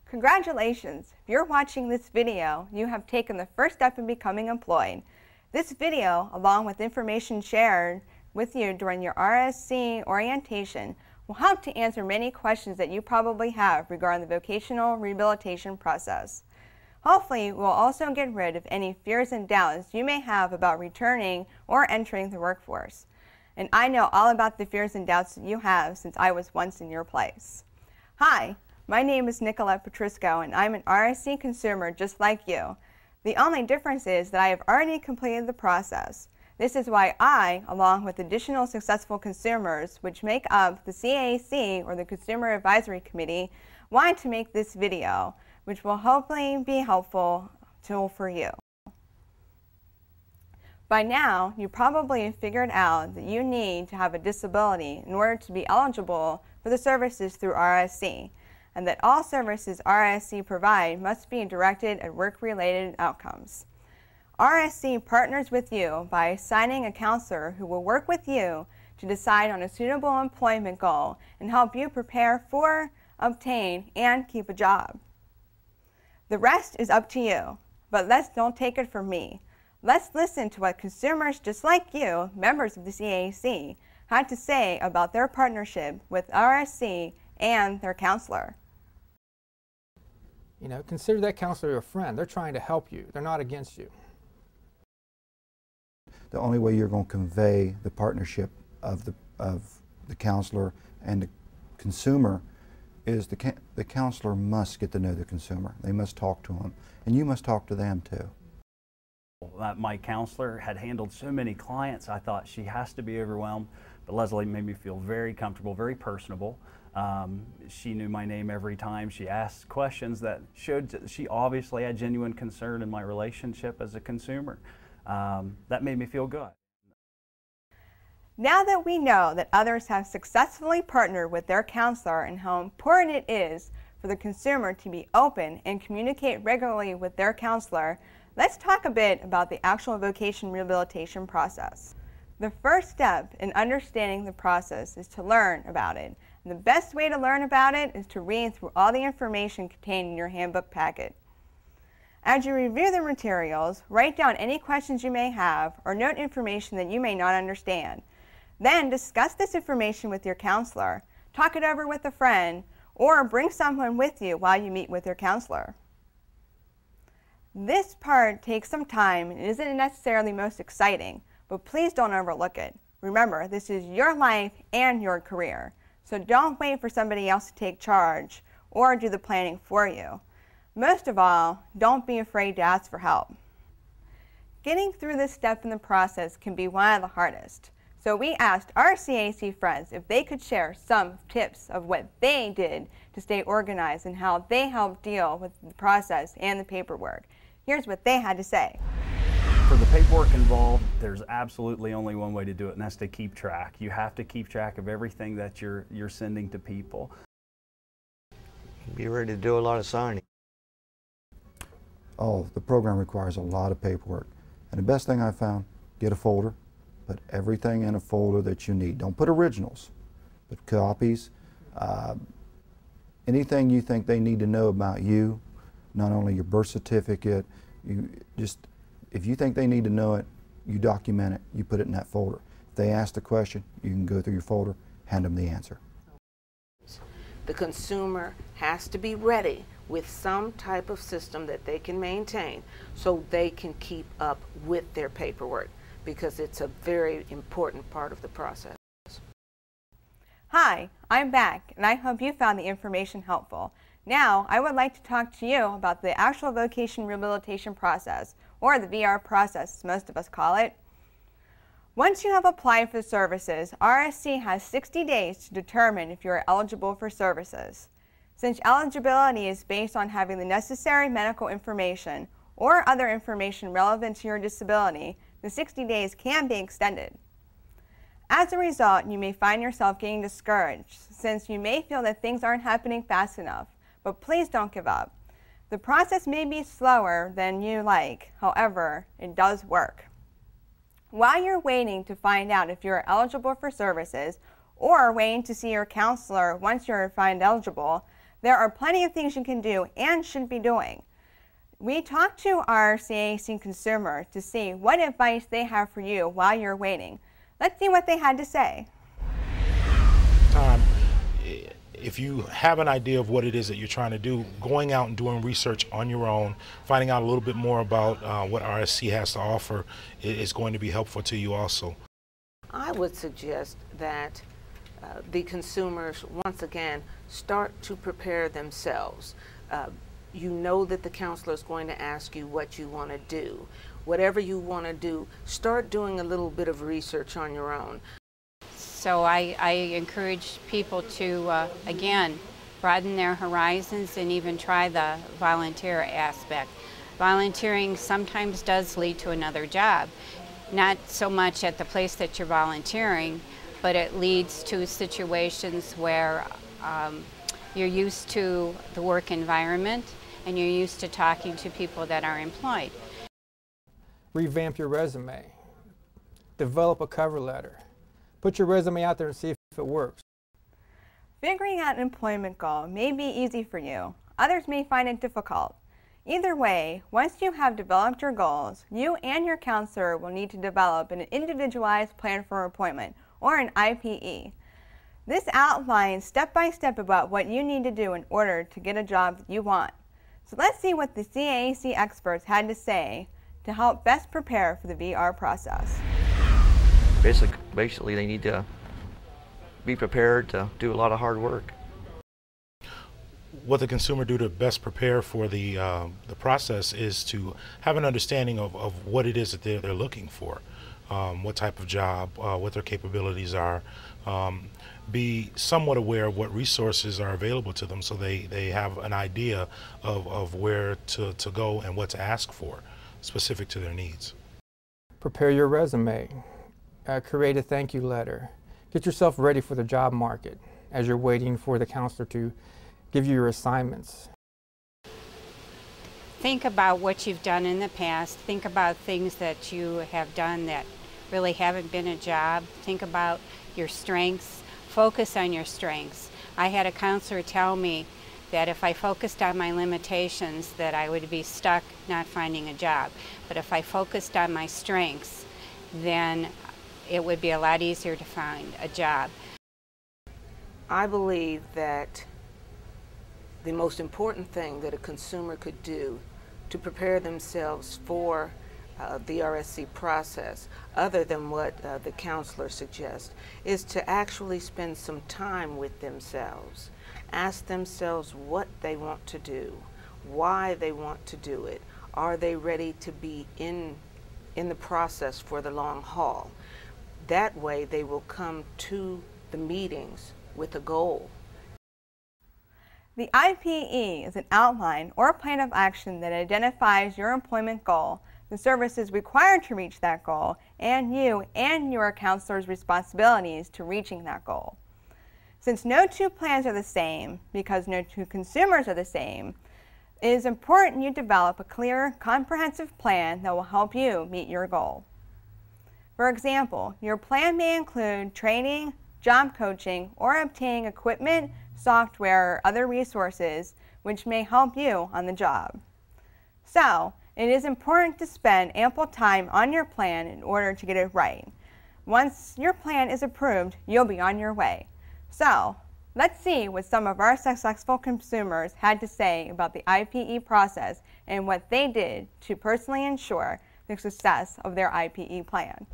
Congratulations! If you're watching this video, you have taken the first step in becoming employed. This video, along with information shared with you during your RSC orientation, will help to answer many questions that you probably have regarding the vocational rehabilitation process. Hopefully, we'll also get rid of any fears and doubts you may have about returning or entering the workforce. And I know all about the fears and doubts that you have since I was once in your place. Hi, my name is Nicolette Petrisco, and I'm an RSC consumer just like you. The only difference is that I have already completed the process. This is why I, along with additional successful consumers, which make up the CAC, or the Consumer Advisory Committee, wanted to make this video, which will hopefully be a helpful tool for you. By now, you probably have figured out that you need to have a disability in order to be eligible for the services through RSC, and that all services RSC provide must be directed at work-related outcomes. RSC partners with you by assigning a counselor who will work with you to decide on a suitable employment goal and help you prepare for, obtain, and keep a job. The rest is up to you, but don't take it from me. Let's listen to what consumers just like you, members of the CAC, had to say about their partnership with RSC and their counselor. You know, consider that counselor your friend. They're trying to help you. They're not against you. The only way you're going to convey the partnership of the counselor and the consumer is the counselor must get to know the consumer. They must talk to them, and you must talk to them too. My counselor had handled so many clients, I thought she has to be overwhelmed, but Leslie made me feel very comfortable, very personable. She knew my name every time. She asked questions that showed that she obviously had genuine concern in my relationship as a consumer. That made me feel good. Now that we know that others have successfully partnered with their counselor and how important it is for the consumer to be open and communicate regularly with their counselor, let's talk a bit about the actual vocation rehabilitation process. The first step in understanding the process is to learn about it. And the best way to learn about it is to read through all the information contained in your handbook packet. As you review the materials, write down any questions you may have or note information that you may not understand. Then discuss this information with your counselor, talk it over with a friend, or bring someone with you while you meet with your counselor. This part takes some time and isn't necessarily most exciting, but please don't overlook it. Remember, this is your life and your career, so don't wait for somebody else to take charge or do the planning for you. Most of all, don't be afraid to ask for help. Getting through this step in the process can be one of the hardest, so we asked our CAC friends if they could share some tips of what they did to stay organized and how they helped deal with the process and the paperwork. Here's what they had to say. For the paperwork involved, there's absolutely only one way to do it, and that's to keep track. You have to keep track of everything that you're sending to people. Be ready to do a lot of signing. Oh, the program requires a lot of paperwork. And the best thing I found, get a folder, put everything in a folder that you need. Don't put originals, but copies. Anything you think they need to know about you, not only your birth certificate, if you think they need to know it, you document it, you put it in that folder. If they ask the question, you can go through your folder, hand them the answer. The consumer has to be ready with some type of system that they can maintain so they can keep up with their paperwork, because it's a very important part of the process. Hi, I'm back, and I hope you found the information helpful. Now, I would like to talk to you about the actual vocation rehabilitation process, or the VR process, as most of us call it. Once you have applied for the services, RSC has 60 days to determine if you are eligible for services. Since eligibility is based on having the necessary medical information or other information relevant to your disability, the 60 days can be extended. As a result, you may find yourself getting discouraged, since you may feel that things aren't happening fast enough, but please don't give up. The process may be slower than you like, however, it does work. While you're waiting to find out if you're eligible for services or waiting to see your counselor once you're found eligible, There are plenty of things you can do and should be doing. We talked to our CAC consumer to see what advice they have for you while you're waiting. Let's see what they had to say. If you have an idea of what it is that you're trying to do, going out and doing research on your own, finding out a little bit more about what RSC has to offer is going to be helpful to you also. I would suggest that the consumers, once again, start to prepare themselves. You know that the counselor is going to ask you what you want to do. Whatever you want to do, start doing a little bit of research on your own. So I encourage people to, again, broaden their horizons and even try the volunteer aspect. Volunteering sometimes does lead to another job. Not so much at the place that you're volunteering, but it leads to situations where you're used to the work environment and you're used to talking to people that are employed. Revamp your resume. Develop a cover letter. Put your resume out there and see if it works. Figuring out an employment goal may be easy for you. Others may find it difficult. Either way, once you have developed your goals, you and your counselor will need to develop an individualized plan for employment, or an IPE. This outlines step-by-step about what you need to do in order to get a job that you want. So let's see what the CAC experts had to say to help best prepare for the VR process. Basically, they need to be prepared to do a lot of hard work. What the consumer do to best prepare for the process is to have an understanding of what it is that they're looking for, what type of job, what their capabilities are, be somewhat aware of what resources are available to them so they have an idea of where to go and what to ask for specific to their needs. Prepare your resume. Create a thank you letter. Get yourself ready for the job market as you're waiting for the counselor to give you your assignments. Think about what you've done in the past. Think about things that you have done that really haven't been a job. Think about your strengths. Focus on your strengths. I had a counselor tell me that if I focused on my limitations, that I would be stuck not finding a job. But if I focused on my strengths, then it would be a lot easier to find a job. I believe that the most important thing that a consumer could do to prepare themselves for the RSC process, other than what the counselor suggests, is to actually spend some time with themselves. Ask themselves what they want to do, why they want to do it. Are they ready to be in the process for the long haul? That way they will come to the meetings with a goal. The IPE is an outline or plan of action that identifies your employment goal, the services required to reach that goal, and you and your counselor's responsibilities to reaching that goal. Since no two plans are the same, because no two consumers are the same, it is important you develop a clear, comprehensive plan that will help you meet your goal. For example, your plan may include training, job coaching, or obtaining equipment, software, or other resources which may help you on the job. So, it is important to spend ample time on your plan in order to get it right. Once your plan is approved, you'll be on your way. So, let's see what some of our successful consumers had to say about the IPE process and what they did to personally ensure the success of their IPE plan.